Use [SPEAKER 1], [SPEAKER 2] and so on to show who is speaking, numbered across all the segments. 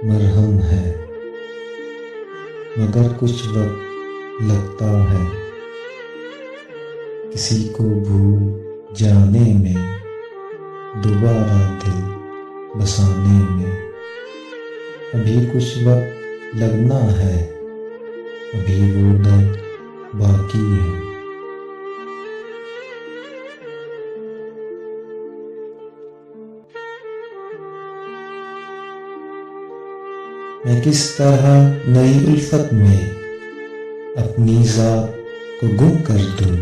[SPEAKER 1] مرہم ہے، مگر کچھ وقت لگتا ہے کسی کو بھول جانے میں، دوبارہ دل بسانے میں۔ ابھی کچھ وقت لگنا ہے، ابھی وہ درد باقی ہے۔ میں کس طرح نئی الفت میں اپنی ذات کو گم کر دوں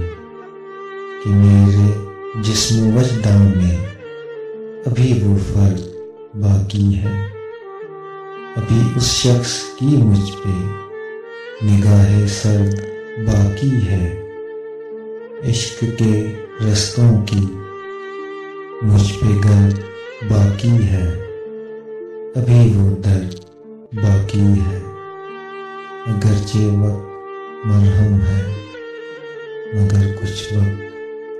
[SPEAKER 1] کہ میرے جسم و وجدان میں ابھی وہ فرق باقی ہے۔ ابھی اس شخص کی مجھ پہ نگاہ سرد باقی ہے۔ عشق کے رستوں کی مجھ پہ گرد باقی ہے، ابھی وہ درد باقی ہے۔ اگرچہ وقت مرہم ہے، مگر کچھ وقت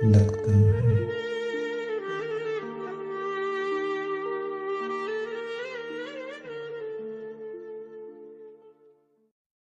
[SPEAKER 1] لگتا ہے۔